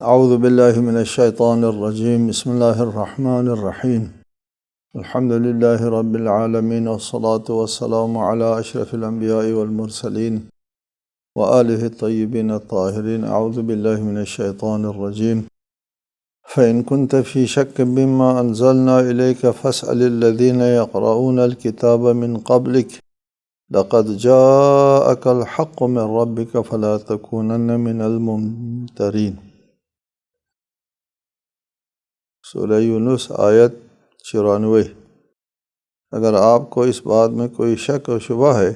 اعوذ باللہ من الشیطان الرجیم بسم اللہ الرحمن الرحیم الحمد للہ رب العالمین والصلاة والسلام علی اشرف الانبیاء والمرسلین وآلہ الطیبین الطاہرین اعوذ باللہ من الشیطان الرجیم فإن كنت في شك مما أنزلنا إليك فاسأل الذين يقرؤون الكتاب من قبلك لقد جاءك الحق من ربك فلا تكونن من الممترين۔ سورہ یونس آیت 94۔ اگر آپ کو اس بات میں کوئی شک و شبہ ہے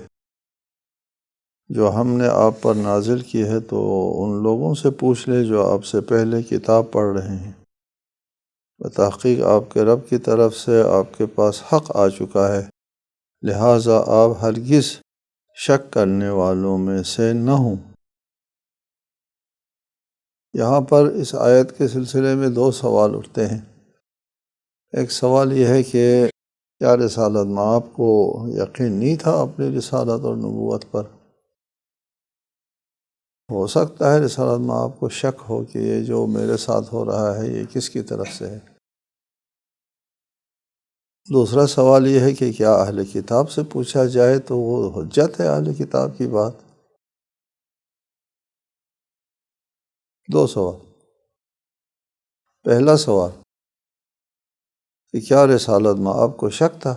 جو ہم نے آپ پر نازل کی ہے تو ان لوگوں سے پوچھ لے جو آپ سے پہلے کتاب پڑھ رہے ہیں۔ بتحقیق آپ کے رب کی طرف سے آپ کے پاس حق آ چکا ہے، لہٰذا آپ ہرگز شک کرنے والوں میں سے نہ ہوں۔ یہاں پر اس آیت کے سلسلے میں دو سوال اٹھتے ہیں۔ ایک سوال یہ ہے کہ کیا رسالت مآب کو یقین نہیں تھا اپنی رسالت اور نبوت پر؟ ہو سکتا ہے رسالت مآب کو شک ہو کہ یہ جو میرے ساتھ ہو رہا ہے یہ کس کی طرف سے ہے۔ دوسرا سوال یہ ہے کہ کیا اہل کتاب سے پوچھا جائے تو وہ حجت ہے اہل کتاب کی بات؟ دو سوال۔ پہلا سوال کہ کیا رسالت مآب کو شک تھا؟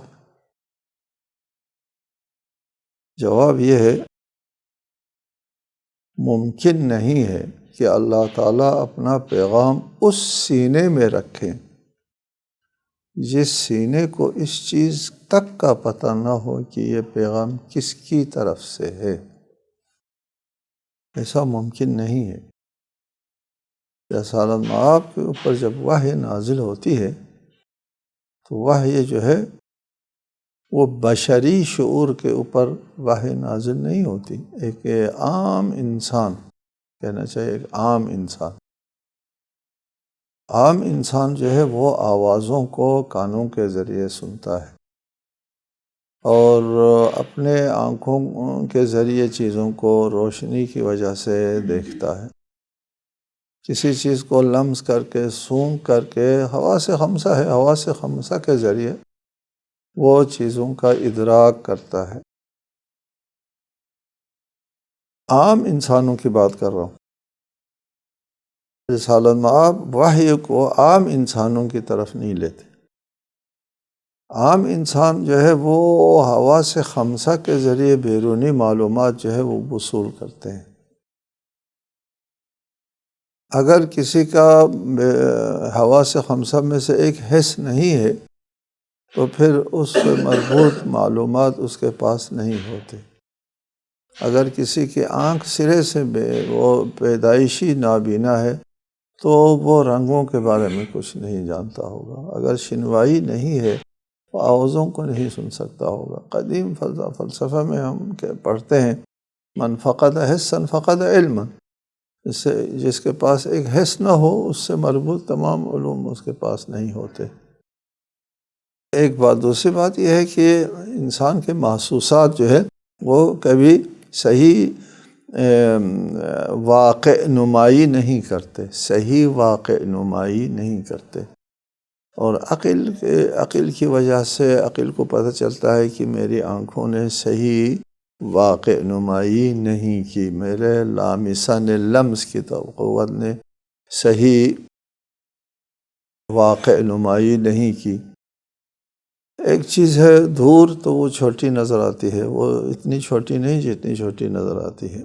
جواب یہ ہے ممکن نہیں ہے کہ اللہ تعالیٰ اپنا پیغام اس سینے میں رکھیں جس سینے کو اس چیز تک کا پتہ نہ ہو کہ یہ پیغام کس کی طرف سے ہے۔ ایسا ممکن نہیں ہے۔ رسالت مآب کے اوپر جب وحی نازل ہوتی ہے تو وحی جو ہے وہ بشری شعور کے اوپر وحی نازل نہیں ہوتی۔ ایک عام انسان، کہنا چاہیے ایک عام انسان جو ہے وہ آوازوں کو کانوں کے ذریعے سنتا ہے اور اپنے آنکھوں کے ذریعے چیزوں کو روشنی کی وجہ سے دیکھتا ہے۔ کسی چیز کو لمس کر کے، سونگھ کر کے، حواس خمسہ ہے، حواس خمسہ کے ذریعے وہ چیزوں کا ادراک کرتا ہے۔ عام انسانوں کی بات کر رہا ہوں۔ رسالت مآب وحی کو عام انسانوں کی طرف نہیں لیتے۔ عام انسان جو ہے وہ حواس خمسہ کے ذریعے بیرونی معلومات جو ہے وہ وصول کرتے ہیں۔ اگر کسی کا حواس خمسہ میں سے ایک حس نہیں ہے تو پھر اس سے مربوط معلومات اس کے پاس نہیں ہوتے۔ اگر کسی کی آنکھ سرے سے وہ پیدائشی نابینا ہے تو وہ رنگوں کے بارے میں کچھ نہیں جانتا ہوگا۔ اگر شنوائی نہیں ہے وہ آوازوں کو نہیں سن سکتا ہوگا۔ قدیم فلسفہ میں ہم پڑھتے ہیں من فقد حسا فقد علما، جس کے پاس ایک حس نہ ہو اس سے مربوط تمام علوم اس کے پاس نہیں ہوتے۔ ایک بات۔ دوسری بات یہ ہے کہ انسان کے محسوسات جو ہے وہ کبھی صحیح واقع نمائی نہیں کرتے، صحیح واقع نمائی نہیں کرتے، اور عقل کی وجہ سے عقل کو پتہ چلتا ہے کہ میری آنکھوں نے صحیح واقع نمائی نہیں کی، میرے لامسہ نے لمس کی قوت نے صحیح واقع نمائی نہیں کی۔ ایک چیز ہے دور تو وہ چھوٹی نظر آتی ہے، وہ اتنی چھوٹی نہیں جتنی چھوٹی نظر آتی ہے۔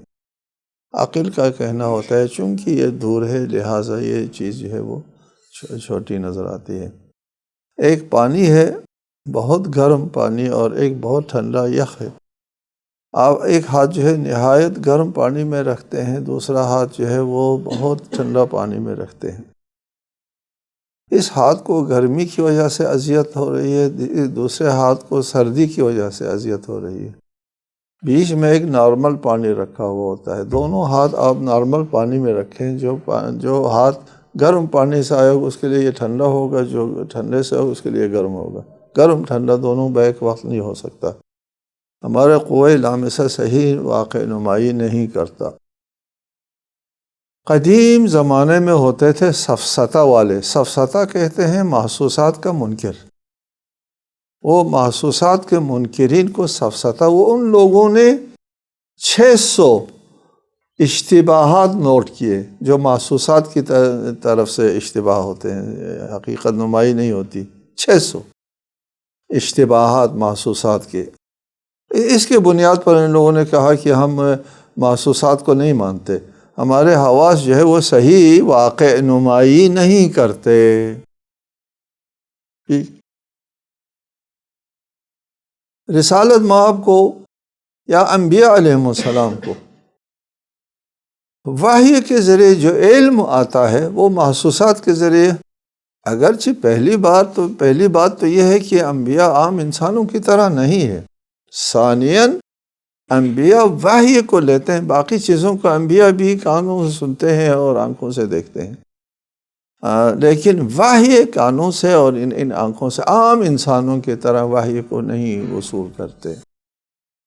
عقل کا کہنا ہوتا ہے چونکہ یہ دور ہے لہٰذا یہ چیز جو ہے وہ چھوٹی نظر آتی ہے۔ ایک پانی ہے بہت گرم پانی اور ایک بہت ٹھنڈا یخ ہے۔ آپ ایک ہاتھ جو ہے نہایت گرم پانی میں رکھتے ہیں، دوسرا ہاتھ جو ہے وہ بہت ٹھنڈا پانی میں رکھتے ہیں۔ اس ہاتھ کو گرمی کی وجہ سے اذیت ہو رہی ہے، دوسرے ہاتھ کو سردی کی وجہ سے اذیت ہو رہی ہے۔ بیچ میں ایک نارمل پانی رکھا ہوا ہوتا ہے۔ دونوں ہاتھ آپ نارمل پانی میں رکھیں، جو ہاتھ گرم پانی سے آئے اس کے لیے یہ ٹھنڈا ہوگا، جو ٹھنڈے سے ہو اس کے لیے گرم ہوگا۔ گرم ٹھنڈا دونوں بیک وقت نہیں ہو سکتا۔ ہمارے قوہ لامسہ صحیح واقع نمائی نہیں کرتا۔ قدیم زمانے میں ہوتے تھے سفسطہ والے، سفسطہ کہتے ہیں محسوسات کا منکر، وہ محسوسات کے منکرین کو سفسطہ، وہ ان لوگوں نے 600 اشتباہات نوٹ کیے جو محسوسات کی طرف سے اشتباہ ہوتے ہیں، حقیقت نمائی نہیں ہوتی، 600 اشتباہات محسوسات کے۔ اس کے بنیاد پر ان لوگوں نے کہا کہ ہم محسوسات کو نہیں مانتے، ہمارے حواس جو ہے وہ صحیح واقع نمائی نہیں کرتے۔ رسالت مآب کو یا انبیاء علیہ السلام کو وحی کے ذریعے جو علم آتا ہے وہ محسوسات کے ذریعے، اگرچہ پہلی بات تو یہ ہے کہ انبیاء عام انسانوں کی طرح نہیں ہے، ثانیاً انبیاء وحی کو لیتے ہیں، باقی چیزوں کو انبیاء بھی کانوں سے سنتے ہیں اور آنکھوں سے دیکھتے ہیں، لیکن وحی کانوں سے اور ان آنکھوں سے عام انسانوں کی طرح وحی کو نہیں وصول کرتے۔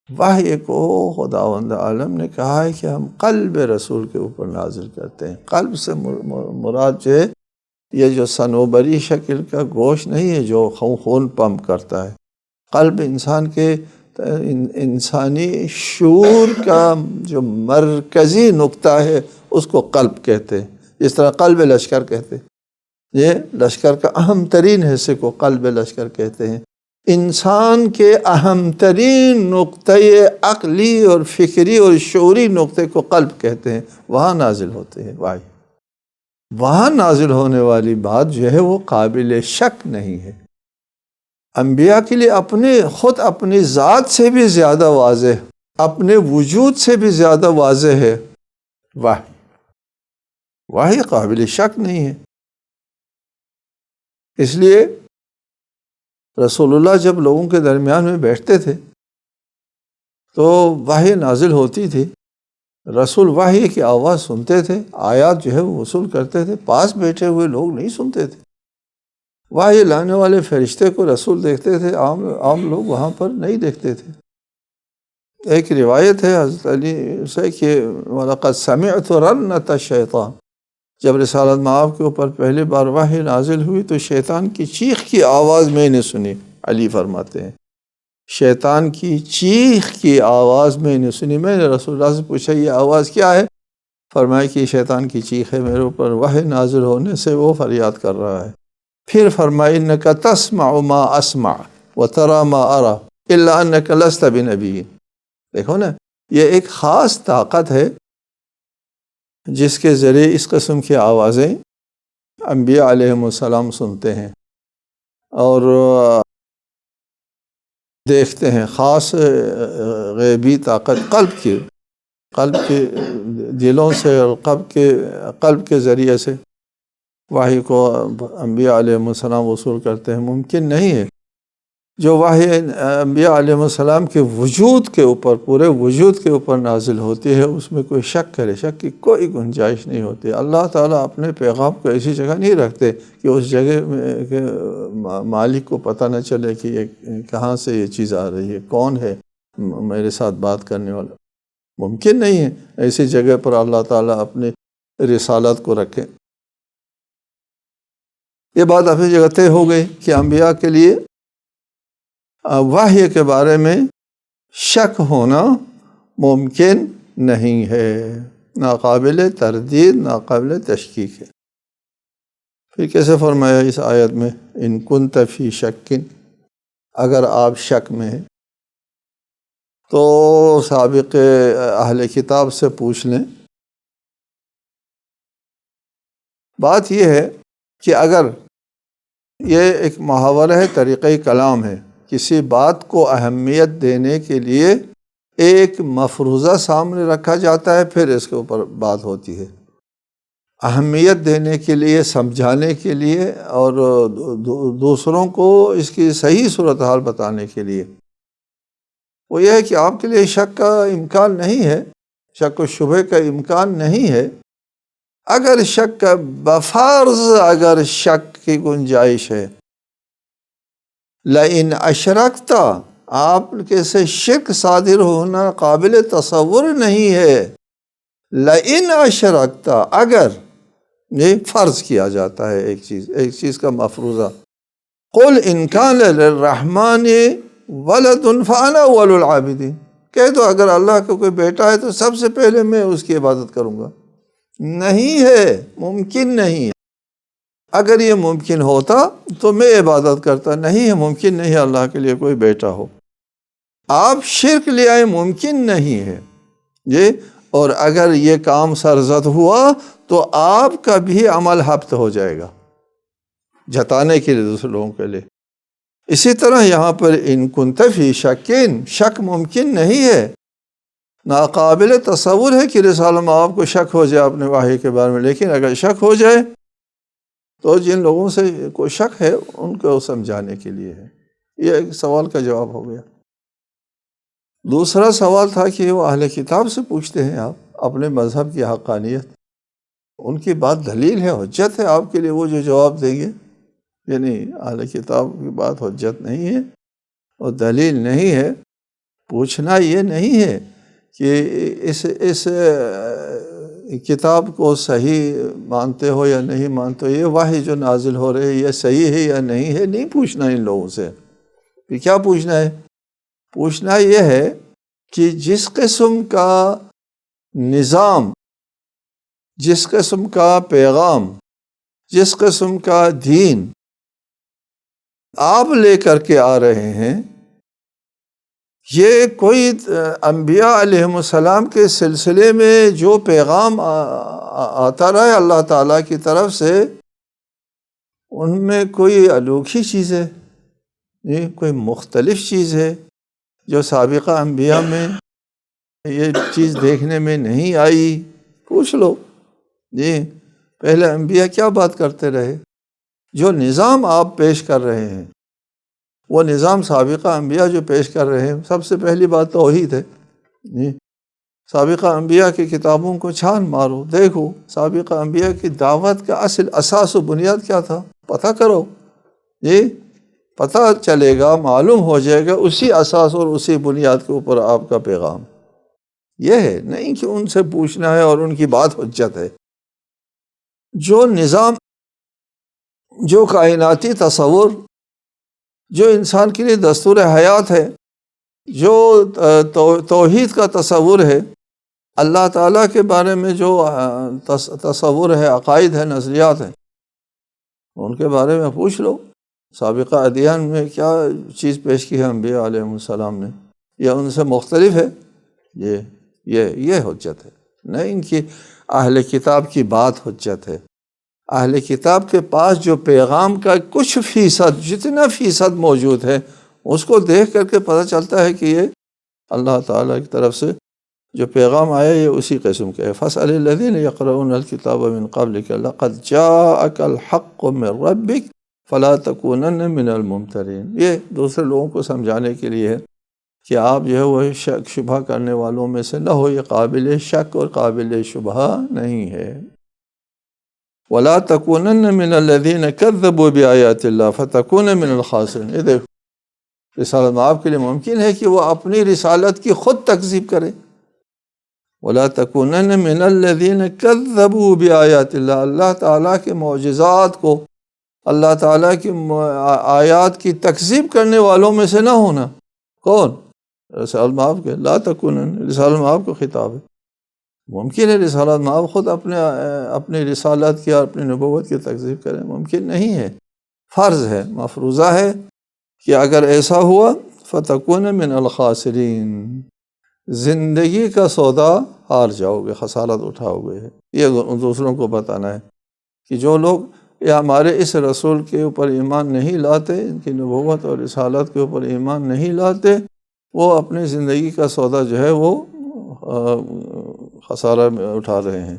وحی کو خداوند عالم نے کہا ہے کہ ہم قلب رسول کے اوپر نازل کرتے ہیں۔ قلب سے مراد جو ہے یہ جو صنوبری شکل کا گوشت نہیں ہے جو خون پمپ کرتا ہے، قلب انسان کے انسانی شعور کا جو مرکزی نقطہ ہے اس کو قلب کہتے ہیں، اس طرح قلب لشکر کہتے ہیں، یہ لشکر کا اہم ترین حصے کو قلب لشکر کہتے ہیں۔ انسان کے اہم ترین نقطۂ عقلی اور فکری اور شعوری نقطے کو قلب کہتے ہیں، وہاں نازل ہوتے ہیں وحی۔ وہاں نازل ہونے والی بات جو ہے وہ قابل شک نہیں ہے۔ انبیاء کے لیے اپنی ذات سے بھی زیادہ واضح، اپنے وجود سے بھی زیادہ واضح ہے وحی قابل شک نہیں ہے۔ اس لیے رسول اللہ جب لوگوں کے درمیان میں بیٹھتے تھے تو وحی نازل ہوتی تھی، رسول وحی کی آواز سنتے تھے، آیات جو ہے وہ وصول کرتے تھے، پاس بیٹھے ہوئے لوگ نہیں سنتے تھے۔ وحی لانے والے فرشتے کو رسول دیکھتے تھے، عام لوگ وہاں پر نہیں دیکھتے تھے۔ ایک روایت ہے حضرت علی سے کہ وَلَقَدْ سَمِعْتُ رَنَّةَ الشَّيْطَانِ، جب رسالت مآب کے اوپر پہلی بار وحی نازل ہوئی تو شیطان کی چیخ کی آواز میں نے سنی۔ علی فرماتے ہیں شیطان کی چیخ کی آواز میں نے سنی۔ میں نے رسول اللہ سے پوچھا یہ آواز کیا ہے؟ فرمایا کہ شیطان کی چیخ ہے، میرے اوپر وحی نازل ہونے سے وہ فریاد کر رہا ہے۔ پھر فرمایا اِنَّكَ تَسْمَعُ مَا أَسْمَعُ وَتَرَى مَا أَرَى إِلَّا أَنَّكَ لَسْتَ بِنَبِيٍّ۔ دیکھو نا، یہ ایک خاص طاقت ہے جس کے ذریعے اس قسم کی آوازیں انبیاء علیہ السلام سنتے ہیں اور دیکھتے ہیں۔ خاص غیبی طاقت قلب کے دلوں سے اور قلب کے ذریعے سے وحی کو انبیاء علیہ السلام وصول کرتے ہیں۔ ممکن نہیں ہے جو وحی انبیاء علیہ السلام کے وجود کے اوپر، پورے وجود کے اوپر نازل ہوتی ہے، اس میں کوئی شک کرے، شک کی کوئی گنجائش نہیں ہوتی۔ اللہ تعالیٰ اپنے پیغام کو ایسی جگہ نہیں رکھتے کہ اس جگہ کے مالک کو پتہ نہ چلے کہ یہ کہاں سے یہ چیز آ رہی ہے، کون ہے میرے ساتھ بات کرنے والا۔ ممکن نہیں ہے ایسی جگہ پر اللہ تعالیٰ اپنی رسالت کو رکھے۔ یہ بات اپنی جگہ طے ہو گئی کہ انبیاء کے لیے وحی کے بارے میں شک ہونا ممکن نہیں ہے، ناقابل تردید، ناقابل تشکیک ہے۔ پھر کیسے فرمایا اس آیت میں ان کنت فی شک، اگر آپ شک میں ہیں تو سابق اہل کتاب سے پوچھ لیں۔ بات یہ ہے کہ اگر یہ ایک محاورہ ہے، طریقہ کلام ہے، کسی بات کو اہمیت دینے کے لیے ایک مفروضہ سامنے رکھا جاتا ہے، پھر اس کے اوپر بات ہوتی ہے، اہمیت دینے کے لیے، سمجھانے کے لیے اور دوسروں کو اس کی صحیح صورتحال بتانے کے لیے۔ وہ یہ ہے کہ آپ کے لیے شک کا امکان نہیں ہے، شک و شبہ کا امکان نہیں ہے۔ اگر شک کا بفرض اگر شک کی گنجائش ہے، لَإِنْ أَشْرَكْتَ، آپ کے سے شرک صادر ہونا قابل تصور نہیں ہے، لئن اشرکت، اگر یہ فرض کیا جاتا ہے ایک چیز کا مفروضہ، قل ان کان للرحمن ولد فانا اول العابدین، کہہ دو اگر اللہ کا کوئی بیٹا ہے تو سب سے پہلے میں اس کی عبادت کروں گا۔ نہیں ہے، ممکن نہیں ہے۔ اگر یہ ممکن ہوتا تو میں عبادت کرتا، نہیں ہے، ممکن نہیں ہے اللہ کے لیے کوئی بیٹا ہو۔ آپ شرک لے آئے، ممکن نہیں ہے یہ، اور اگر یہ کام سرزد ہوا تو آپ کا بھی عمل حبط ہو جائے گا، جتانے کے لیے دوسرے لوگوں کے لیے۔ اسی طرح یہاں پر ان کنت فی شکین، شک ممکن نہیں ہے، ناقابل تصور ہے کہ رسالہ آپ کو شک ہو جائے اپنے وحی کے بارے میں، لیکن اگر شک ہو جائے تو جن لوگوں سے کوئی شک ہے ان کو سمجھانے کے لیے ہے۔ یہ ایک سوال کا جواب ہو گیا۔ دوسرا سوال تھا کہ وہ اہل کتاب سے پوچھتے ہیں آپ اپنے مذہب کی حقانیت، ان کی بات دلیل ہے، حجت ہے آپ کے لیے، وہ جو جواب دیں گے، یعنی اہل کتاب کی بات حجت نہیں ہے اور دلیل نہیں ہے۔ پوچھنا یہ نہیں ہے کہ اس کتاب کو صحیح مانتے ہو یا نہیں مانتے ہو، یہ وحی جو نازل ہو رہے یہ صحیح ہے یا نہیں ہے، نہیں پوچھنا ان لوگوں سے۔ پھر کیا پوچھنا ہے؟ پوچھنا یہ ہے کہ جس قسم کا نظام، جس قسم کا پیغام، جس قسم کا دین آپ لے کر کے آ رہے ہیں، یہ کوئی انبیاء علیہ السلام کے سلسلے میں جو پیغام آتا رہا ہے اللہ تعالیٰ کی طرف سے، ان میں کوئی انوکھی چیز ہے، یہ کوئی مختلف چیز ہے جو سابقہ انبیاء میں یہ چیز دیکھنے میں نہیں آئی؟ پوچھ لو جی، پہلے انبیاء کیا بات کرتے رہے؟ جو نظام آپ پیش کر رہے ہیں وہ نظام سابقہ انبیاء جو پیش کر رہے ہیں، سب سے پہلی بات توحید ہے جی۔ سابقہ انبیاء کی کتابوں کو چھان مارو، دیکھو سابقہ انبیاء کی دعوت کا اصل اساس و بنیاد کیا تھا، پتہ کرو جی، پتہ چلے گا، معلوم ہو جائے گا، اسی اساس اور اسی بنیاد کے اوپر آپ کا پیغام یہ ہے، نہیں کہ ان سے پوچھنا ہے اور ان کی بات حجت ہے۔ جو نظام، جو کائناتی تصور، جو انسان کے لیے دستور حیات ہے، جو توحید کا تصور ہے، اللہ تعالیٰ کے بارے میں جو تصور ہے، عقائد ہے، نظریات ہیں، ان کے بارے میں پوچھ لو۔ سابقہ ادیان میں کیا چیز پیش کی ہے انبیاء علیہ السلام نے، یا ان سے مختلف ہے؟ یہ حجت ہے، نہیں ان کی اہل کتاب کی بات حجت ہے۔ اہل کتاب کے پاس جو پیغام کا کچھ فیصد، جتنا فیصد موجود ہے، اس کو دیکھ کر کے پتہ چلتا ہے کہ یہ اللہ تعالیٰ کی طرف سے جو پیغام آیا یہ اسی قسم کا ہے۔ فَاسْأَلِ الَّذِينَ يَقْرَؤُونَ الْكِتَابَ مِنْ قَبْلِكَ لَقَدْ جَاءَكَ الْحَقُّ مِنْ رَبِّكَ فَلَا تَكُونَنَّ مِنَ الْمُمْتَرِينَ۔ یہ دوسرے لوگوں کو سمجھانے کے لیے ہے کہ آپ جو ہے وہ شک شبہ کرنے والوں میں سے نہ ہو، یہ قابل شک اور قابل شبہ نہیں ہے۔ وَلَا تَكُونَنَّ مِنَ الَّذِينَ كَذَّبُوا بِآيَاتِ اللَّهِ فَتَكُونَ مِنَ الْخَاسِرِينَ۔ یہ دیکھو، رسالت آپ کے لیے ممکن ہے کہ وہ اپنی رسالت کی خود تکذیب کرے۔ وَلَا تَكُونَنَّ مِنَ الَّذِينَ كَذَّبُوا بِآيَاتِ اللَّهِ، اللہ تعالیٰ کے معجزات کو، اللہ تعالیٰ کی آیات کی تکذیب کرنے والوں میں سے نہ ہونا۔ کون؟ رسالت آپ کے، لا تکونن، رسالت آپ کو خطاب ہے۔ ممکن ہے رسالت آپ خود اپنی رسالت کی اور اپنی نبوت کی تکذیب کریں، ممکن نہیں ہے، فرض ہے، مفروضہ ہے کہ اگر ایسا ہوا فتکون من الخاسرین، زندگی کا سودا ہار جاؤ گے، خسارت اٹھاؤ گے۔ یہ دوسروں کو بتانا ہے کہ جو لوگ یا ہمارے اس رسول کے اوپر ایمان نہیں لاتے، ان کی نبوت اور رسالت کے اوپر ایمان نہیں لاتے، وہ اپنی زندگی کا سودا جو ہے وہ خسارہ میں اٹھا رہے ہیں۔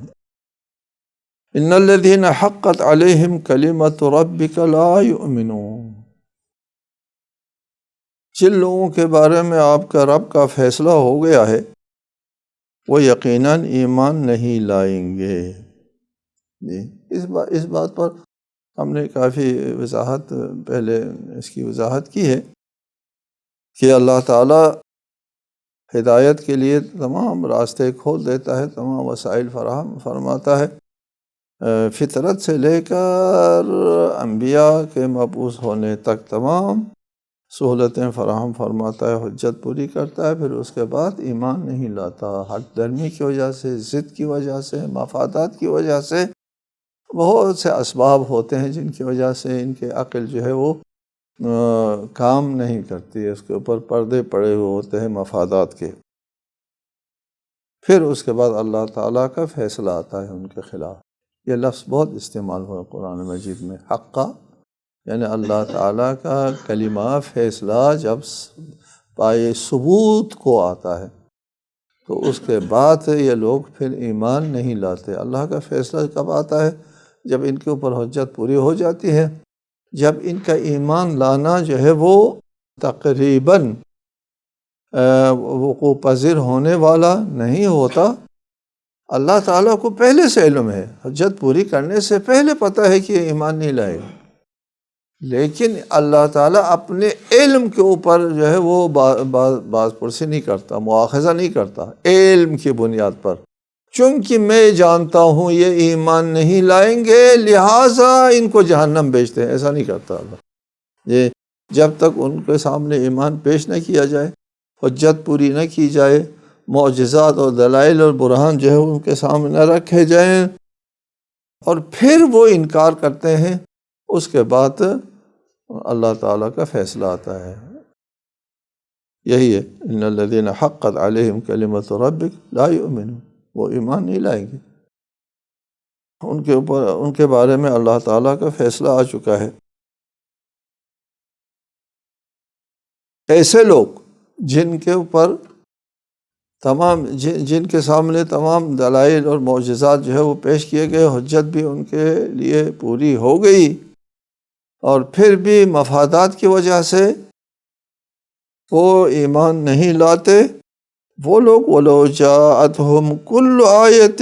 ان الذین حقت علیہم کلمۃ ربک لا یؤمنون، جن لوگوں کے بارے میں آپ کا رب کا فیصلہ ہو گیا ہے وہ یقیناً ایمان نہیں لائیں گے۔ جی، اس بات پر ہم نے کافی وضاحت پہلے اس کی وضاحت کی ہے کہ اللہ تعالیٰ ہدایت کے لیے تمام راستے کھول دیتا ہے، تمام وسائل فراہم فرماتا ہے، فطرت سے لے کر انبیاء کے مبعوث ہونے تک تمام سہولتیں فراہم فرماتا ہے، حجت پوری کرتا ہے، پھر اس کے بعد ایمان نہیں لاتا، ہٹ درمی کی وجہ سے، ضد کی وجہ سے، مفادات کی وجہ سے، بہت سے اسباب ہوتے ہیں جن کی وجہ سے ان کے عقل جو ہے وہ کام نہیں کرتی ہے، اس کے اوپر پردے پڑے ہوئے ہوتے ہیں مفادات کے۔ پھر اس کے بعد اللہ تعالیٰ کا فیصلہ آتا ہے ان کے خلاف۔ یہ لفظ بہت استعمال ہوا ہے قرآن مجید میں، حقا، یعنی اللہ تعالیٰ کا کلمہ فیصلہ جب پائے ثبوت کو آتا ہے تو اس کے بعد یہ لوگ پھر ایمان نہیں لاتے۔ اللہ کا فیصلہ کب آتا ہے؟ جب ان کے اوپر حجت پوری ہو جاتی ہے، جب ان کا ایمان لانا جو ہے وہ تقریباً وقوع پذیر ہونے والا نہیں ہوتا۔ اللہ تعالیٰ کو پہلے سے علم ہے، حجت پوری کرنے سے پہلے پتہ ہے کہ یہ ایمان نہیں لائے گا، لیکن اللہ تعالیٰ اپنے علم کے اوپر جو ہے وہ باز پرسی نہیں کرتا، مواخذہ نہیں کرتا علم کی بنیاد پر، چونکہ میں جانتا ہوں یہ ایمان نہیں لائیں گے لہٰذا ان کو جہنم بھیجتے ہیں، ایسا نہیں کرتا اللہ۔ یہ جب تک ان کے سامنے ایمان پیش نہ کیا جائے، حجت پوری نہ کی جائے، معجزات اور دلائل اور برہان جو ہے ان کے سامنے نہ رکھے جائیں اور پھر وہ انکار کرتے ہیں، اس کے بعد اللہ تعالیٰ کا فیصلہ آتا ہے۔ یہی ہے ان الذین حقت علیہم کلمۃ ربک لا یؤمنون، وہ ایمان نہیں لائیں گے، ان کے اوپر ان کے بارے میں اللہ تعالیٰ کا فیصلہ آ چکا ہے۔ ایسے لوگ جن کے اوپر جن کے سامنے تمام دلائل اور معجزات جو ہے وہ پیش کیے گئے، حجت بھی ان کے لیے پوری ہو گئی، اور پھر بھی مفادات کی وجہ سے وہ ایمان نہیں لاتے، وہ لوگ وَلَوْ جَاءَتْهُمْ كُلُّ آیَةٍ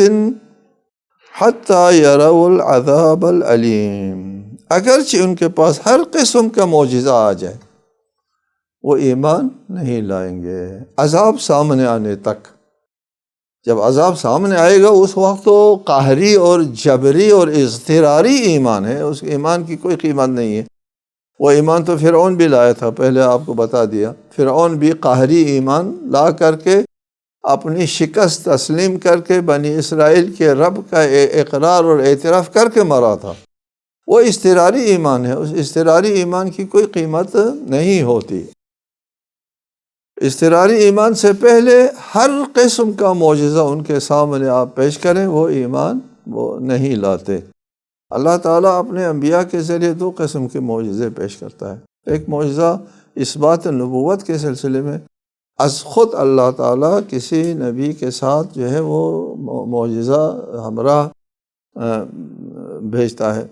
حَتَّى يَرَوْا الْعَذَابَ الْأَلِيمَ، اگرچہ ان کے پاس ہر قسم کا معجزہ آ جائے، وہ ایمان نہیں لائیں گے عذاب سامنے آنے تک۔ جب عذاب سامنے آئے گا اس وقت تو قہری اور جبری اور اضطراری ایمان ہے، اس ایمان کی کوئی قیمت نہیں ہے۔ وہ ایمان تو فرعون بھی لایا تھا، پہلے آپ کو بتا دیا، فرعون بھی قہری ایمان لا کر کے اپنی شکست تسلیم کر کے بنی اسرائیل کے رب کا اقرار اور اعتراف کر کے مرا تھا۔ وہ اضطراری ایمان ہے، اس اضطراری ایمان کی کوئی قیمت نہیں ہوتی۔ اضطراری ایمان سے پہلے ہر قسم کا معجزہ ان کے سامنے آپ پیش کریں، وہ ایمان وہ نہیں لاتے۔ اللہ تعالیٰ اپنے انبیاء کے ذریعے دو قسم کے معجزے پیش کرتا ہے۔ ایک معجزہ اثبات نبوت کے سلسلے میں، از خود اللہ تعالیٰ کسی نبی کے ساتھ جو ہے وہ معجزہ ہمراہ بھیجتا ہے،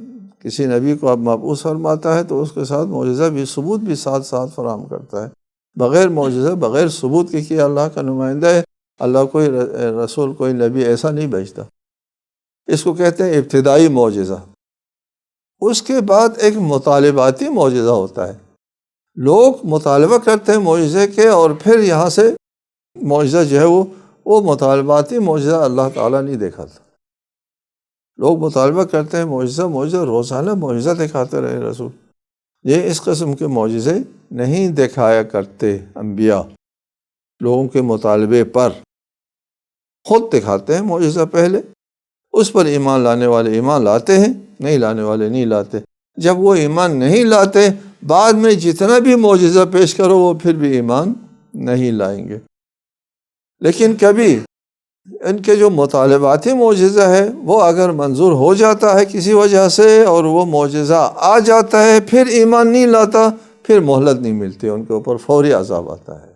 کسی نبی کو اب مبعوث فرماتا ہے تو اس کے ساتھ معجزہ بھی، ثبوت بھی ساتھ ساتھ فراہم کرتا ہے۔ بغیر معجزہ، بغیر ثبوت کے کہ اللہ کا نمائندہ ہے، اللہ کوئی رسول، کوئی نبی ایسا نہیں بھیجتا۔ اس کو کہتے ہیں ابتدائی معجزہ۔ اس کے بعد ایک مطالباتی معجزہ ہوتا ہے، لوگ مطالبہ کرتے ہیں معجزے کے، اور پھر یہاں سے معجزہ جو ہے وہ مطالباتی معجزہ اللہ تعالیٰ نہیں دکھاتا۔ لوگ مطالبہ کرتے ہیں معجزہ، روزانہ معجزہ دکھاتے رہے رسول، یہ اس قسم کے معجزے نہیں دکھایا کرتے انبیاء۔ لوگوں کے مطالبے پر خود دکھاتے ہیں معجزہ پہلے، اس پر ایمان لانے والے ایمان لاتے ہیں، نہیں لانے والے نہیں لاتے۔ جب وہ ایمان نہیں لاتے، بعد میں جتنا بھی معجزہ پیش کرو وہ پھر بھی ایمان نہیں لائیں گے۔ لیکن کبھی ان کے جو مطالباتی معجزہ ہے وہ اگر منظور ہو جاتا ہے کسی وجہ سے اور وہ معجزہ آ جاتا ہے، پھر ایمان نہیں لاتا، پھر مہلت نہیں ملتی، ان کے اوپر فوری عذاب آتا ہے۔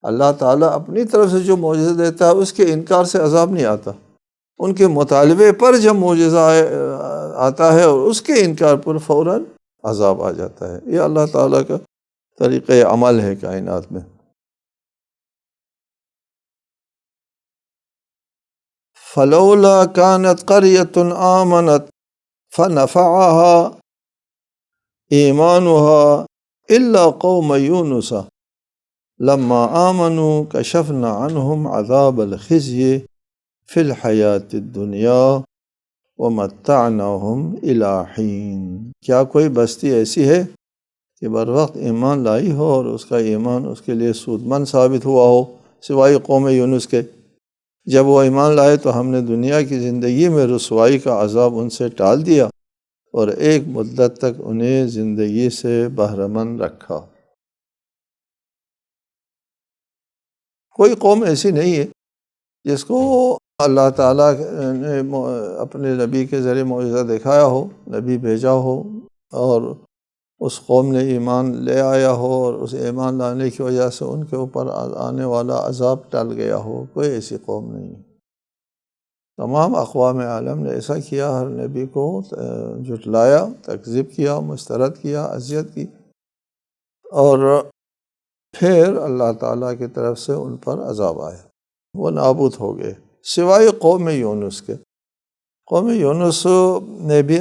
اللہ تعالیٰ اپنی طرف سے جو معجزہ دیتا ہے اس کے انکار سے عذاب نہیں آتا، ان کے مطالبے پر جب معجزہ آتا ہے اور اس کے انکار پر فوراً عذاب آ جاتا ہے۔ یہ اللہ تعالیٰ کا طریقہ عمل ہے کائنات میں۔ فلولا كانت قرية آمنت فنفعها إيمانها إلا قوم يونس لما آمنوا کشفنا عنہم عذاب الخزي فی الحیات الدنیا ومتعناہم الی حین۔ کیا کوئی بستی ایسی ہے کہ بر وقت ایمان لائی ہو اور اس کا ایمان اس کے لیے سودمند ثابت ہوا ہو، سوائے قوم یونس کے؟ جب وہ ایمان لائے تو ہم نے دنیا کی زندگی میں رسوائی کا عذاب ان سے ٹال دیا اور ایک مدت تک انہیں زندگی سے بہرہ مند رکھا۔ کوئی قوم ایسی نہیں ہے جس کو اللہ تعالیٰ نے اپنے نبی کے ذریعے معجزہ دکھایا ہو، نبی بھیجا ہو اور اس قوم نے ایمان لے آیا ہو اور اس ایمان لانے کی وجہ سے ان کے اوپر آنے والا عذاب ٹل گیا ہو۔ کوئی ایسی قوم نہیں ہے۔ تمام اقوام عالم نے ایسا کیا، ہر نبی کو جھٹلایا، تکذیب کیا، مسترد کیا، اذیت کی، اور پھر اللہ تعالیٰ کی طرف سے ان پر عذاب آیا، وہ نابود ہو گئے، سوائے قوم یونس کے۔ قوم یونس نے بھی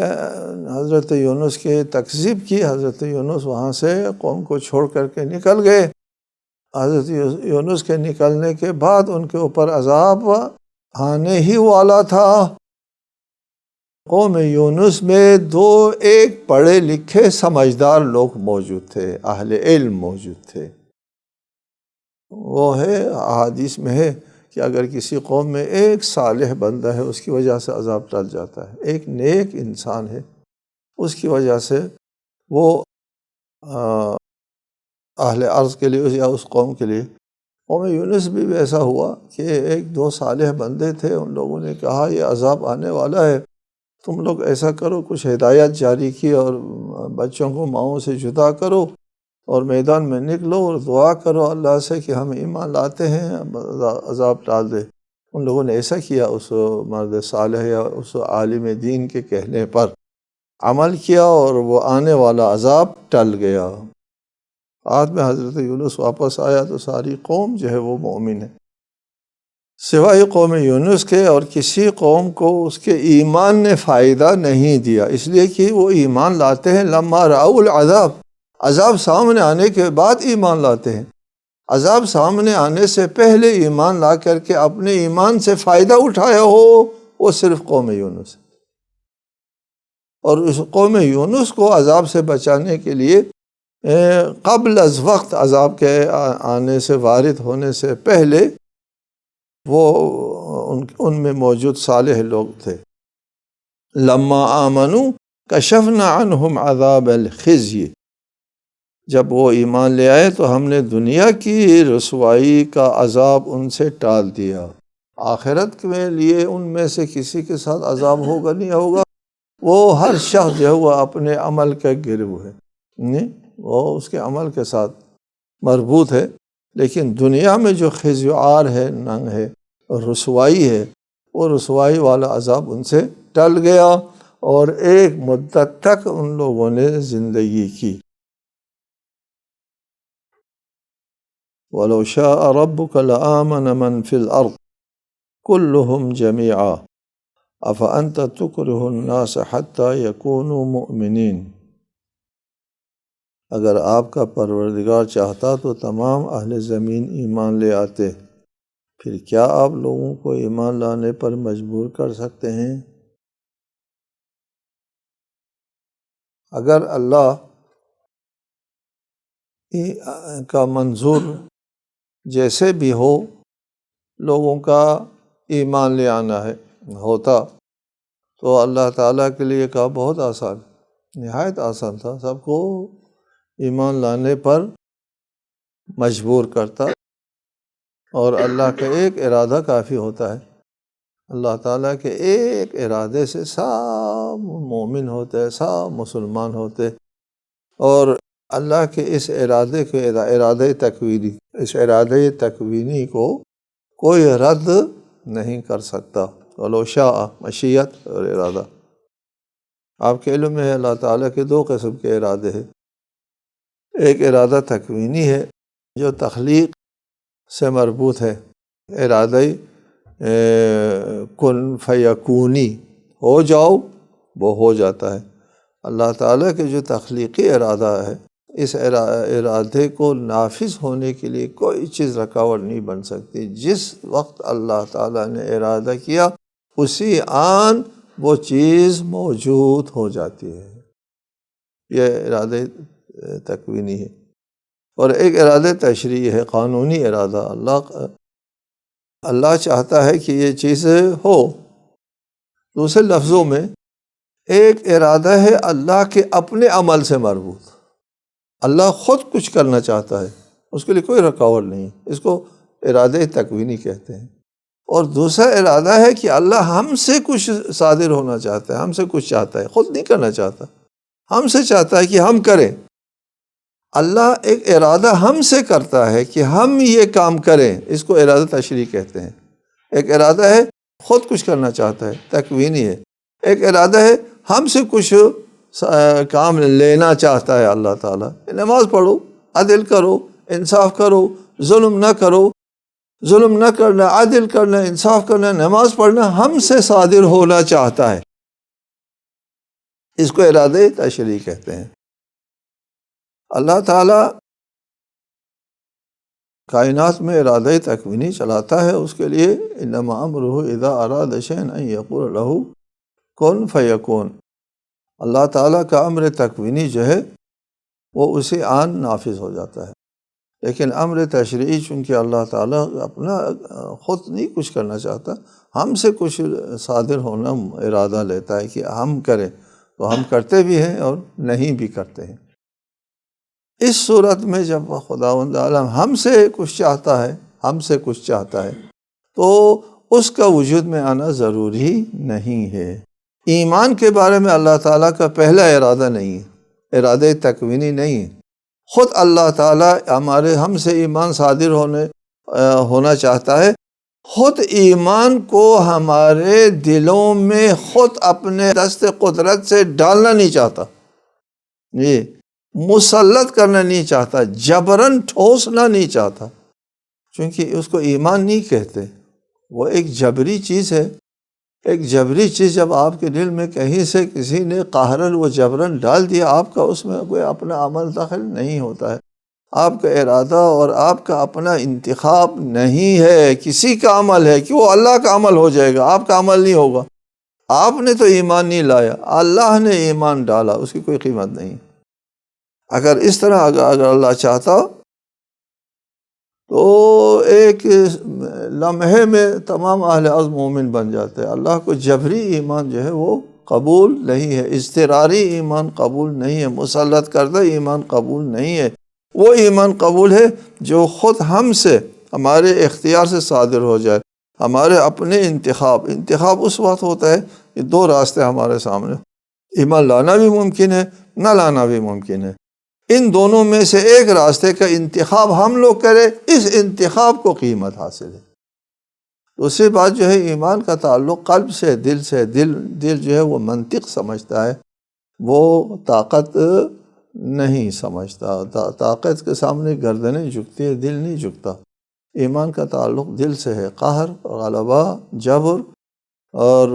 حضرت یونس کی تکذیب کی، حضرت یونس وہاں سے قوم کو چھوڑ کر کے نکل گئے۔ حضرت یونس کے نکلنے کے بعد ان کے اوپر عذاب آنے ہی والا تھا۔ قوم یونس میں ایک پڑھے لکھے سمجھدار لوگ موجود تھے، اہل علم موجود تھے۔ وہ ہے احادیث میں ہے کہ اگر کسی قوم میں ایک صالح بندہ ہے اس کی وجہ سے عذاب ٹل جاتا ہے، ایک نیک انسان ہے اس کی وجہ سے وہ اہل ارض کے لیے یا اس قوم کے لیے۔ قوم یونس بھی ایسا ہوا کہ ایک دو صالح بندے تھے، ان لوگوں نے کہا یہ عذاب آنے والا ہے، تم لوگ ایسا کرو، کچھ ہدایت جاری کی اور بچوں کو ماؤں سے جدا کرو اور میدان میں نکلو اور دعا کرو اللہ سے کہ ہم ایمان لاتے ہیں، عذاب ٹال دے۔ ان لوگوں نے ایسا کیا، اس مرد صالح یا اس عالم دین کے کہنے پر عمل کیا اور وہ آنے والا عذاب ٹل گیا۔ بعد میں حضرت یونس واپس آیا تو ساری قوم جو ہے وہ مومن ہے، سوائے قوم یونس کے، اور کسی قوم کو اس کے ایمان نے فائدہ نہیں دیا، اس لیے کہ وہ ایمان لاتے ہیں لما رأوا العذاب، عذاب سامنے آنے کے بعد ایمان لاتے ہیں۔ عذاب سامنے آنے سے پہلے ایمان لا کر کے اپنے ایمان سے فائدہ اٹھایا ہو، وہ صرف قوم یونس ہے۔ اور اس قوم یونس کو عذاب سے بچانے کے لیے قبل از وقت عذاب کے آنے سے، وارد ہونے سے پہلے، وہ ان میں موجود صالح لوگ تھے۔ لما آمنوا کشفنا عنہم عذاب الخزي، جب وہ ایمان لے آئے تو ہم نے دنیا کی رسوائی کا عذاب ان سے ٹال دیا۔ آخرت کے لیے ان میں سے کسی کے ساتھ عذاب ہوگا نہیں ہوگا، وہ ہر شخص جو ہے وہ اپنے عمل کا گرو ہے، نہیں وہ اس کے عمل کے ساتھ مربوط ہے۔ لیکن دنیا میں جو خزي و عار ہے، ننگ ہے، رسوائی ہے، وہ رسوائی والا عذاب ان سے ٹل گیا اور ایک مدت تک ان لوگوں نے زندگی کی۔ وَلَوْ شَاءَ رَبُّكَ لَآمَنَ مَنْ فِي الْأَرْضِ كُلُّهُمْ جَمِيعًا أَفَأَنْتَ تُكْرِهُ النَّاسَ حَتَّى يَكُونُوا مُؤْمِنِينَ۔ اگر آپ کا پروردگار چاہتا تو تمام اہل زمین ایمان لے آتے، پھر کیا آپ لوگوں کو ایمان لانے پر مجبور کر سکتے ہیں؟ اگر اللہ کا منظور جیسے بھی ہو لوگوں کا ایمان لے آنا ہوتا تو اللہ تعالیٰ کے لیے کا بہت آسان، نہایت آسان تھا، سب کو ایمان لانے پر مجبور کرتا، اور اللہ کا ایک ارادہ کافی ہوتا ہے۔ اللہ تعالیٰ کے ایک ارادے سے سب مومن ہوتے، سب مسلمان ہوتے، اور اللہ کے اس ارادے کو اس ارادہ تکوینی کو کوئی رد نہیں کر سکتا۔ ولو شاء، مشیت اور ارادہ۔ آپ کے علم میں ہے اللہ تعالیٰ کے دو قسم کے ارادے ہیں، ایک ارادہ تکوینی ہے جو تخلیق سے مربوط ہے، ارادہ کن فیکونی، ہو جاؤ وہ ہو جاتا ہے۔ اللہ تعالیٰ کے جو تخلیقی ارادہ ہے اس ارادے کو نافذ ہونے کے لیے کوئی چیز رکاوٹ نہیں بن سکتی۔ جس وقت اللہ تعالیٰ نے ارادہ کیا اسی آن وہ چیز موجود ہو جاتی ہے۔ یہ ارادہ تکوینی ہے۔ اور ایک ارادہ تشریعی ہے، قانونی ارادہ۔ اللہ چاہتا ہے کہ یہ چیز ہو۔ دوسرے لفظوں میں ایک ارادہ ہے اللہ کے اپنے عمل سے مربوط، اللہ خود کچھ کرنا چاہتا ہے، اس کے لیے کوئی رکاوٹ نہیں، اس کو ارادہ تکوینی کہتے ہیں۔ اور دوسرا ارادہ ہے کہ اللہ ہم سے کچھ صادر ہونا چاہتا ہے، ہم سے کچھ چاہتا ہے، خود نہیں کرنا چاہتا، ہم سے چاہتا ہے کہ ہم کریں۔ اللہ ایک ارادہ ہم سے کرتا ہے کہ ہم یہ کام کریں، اس کو ارادہ تشریعی کہتے ہیں۔ ایک ارادہ ہے خود کچھ کرنا چاہتا ہے، تکوینی ہے۔ ایک ارادہ ہے ہم سے کچھ کام لینا چاہتا ہے اللہ تعالیٰ۔ نماز پڑھو، عدل کرو، انصاف کرو، ظلم نہ کرو، ظلم نہ کرنا، عدل کرنا، انصاف کرنا، نماز پڑھنا ہم سے صادر ہونا چاہتا ہے، اس کو ارادہ تشریعی کہتے ہیں۔ اللہ تعالیٰ کائنات میں ارادہ تکوینی چلاتا ہے، اس کے لیے انما امرہ اذا اراد شیئا ان یقول لہ کن فیکون۔ اللہ تعالیٰ کا امر تکوینی جو ہے وہ اسی آن نافذ ہو جاتا ہے۔ لیکن امر تشریعی چونکہ اللہ تعالیٰ اپنا خود نہیں کچھ کرنا چاہتا، ہم سے کچھ صادر ہونا ارادہ لیتا ہے کہ ہم کریں، تو ہم کرتے بھی ہیں اور نہیں بھی کرتے ہیں۔ اس صورت میں جب خداوند عالم ہم سے کچھ چاہتا ہے، ہم سے کچھ چاہتا ہے، تو اس کا وجود میں آنا ضروری نہیں ہے۔ ایمان کے بارے میں اللہ تعالیٰ کا پہلا ارادہ نہیں ہے، ارادہ تکوینی نہیں ہے۔ خود اللہ تعالیٰ ہم سے ایمان صادر ہونا چاہتا ہے، خود ایمان کو ہمارے دلوں میں خود اپنے دست قدرت سے ڈالنا نہیں چاہتا، یہ مسلط کرنا نہیں چاہتا، جبراً ٹھوسنا نہیں چاہتا، چونکہ اس کو ایمان نہیں کہتے، وہ ایک جبری چیز ہے۔ ایک جبری چیز جب آپ کے دل میں کہیں سے کسی نے قہراً وہ جبراً ڈال دیا، آپ کا اس میں کوئی اپنا عمل دخل نہیں ہوتا ہے، آپ کا ارادہ اور آپ کا اپنا انتخاب نہیں ہے، کسی کا عمل ہے کہ وہ اللہ کا عمل ہو جائے گا، آپ کا عمل نہیں ہوگا۔ آپ نے تو ایمان نہیں لایا، اللہ نے ایمان ڈالا، اس کی کوئی قیمت نہیں۔ اگر اس طرح اگر اللہ چاہتا تو ایک لمحے میں تمام اہل عزم مومن بن جاتے۔ اللہ کو جبری ایمان جو ہے وہ قبول نہیں ہے، اضطراری ایمان قبول نہیں ہے، مسلط کردہ ایمان قبول نہیں ہے۔ وہ ایمان قبول ہے جو خود ہم سے، ہمارے اختیار سے صادر ہو جائے، ہمارے اپنے انتخاب اس وقت ہوتا ہے کہ دو راستے ہمارے سامنے، ایمان لانا بھی ممکن ہے، نہ لانا بھی ممکن ہے۔ ان دونوں میں سے ایک راستے کا انتخاب ہم لوگ کریں، اس انتخاب کو قیمت حاصل ہے۔ دوسری بات جو ہے ایمان کا تعلق قلب سے، دل سے۔ دل جو ہے وہ منطق سمجھتا ہے، وہ طاقت نہیں سمجھتا، طاقت کے سامنے گردنیں جھکتی ہے، دل نہیں جھکتا۔ ایمان کا تعلق دل سے ہے، قہر، غلبہ، جبر اور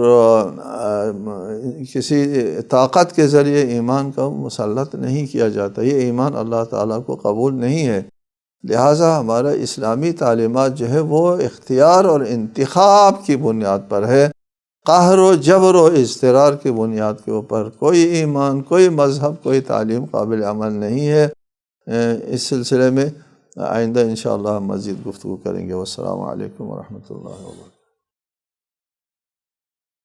کسی طاقت کے ذریعے ایمان کا مسلط نہیں کیا جاتا، یہ ایمان اللہ تعالیٰ کو قبول نہیں ہے۔ لہٰذا ہمارا اسلامی تعلیمات جو ہے وہ اختیار اور انتخاب کی بنیاد پر ہے، قہر و جبر و اضطرار کی بنیاد کے اوپر کوئی ایمان، کوئی مذہب، کوئی تعلیم قابل عمل نہیں ہے۔ اس سلسلے میں آئندہ انشاءاللہ مزید گفتگو کریں گے۔ والسلام علیکم ورحمۃ اللہ وبرکاتہ۔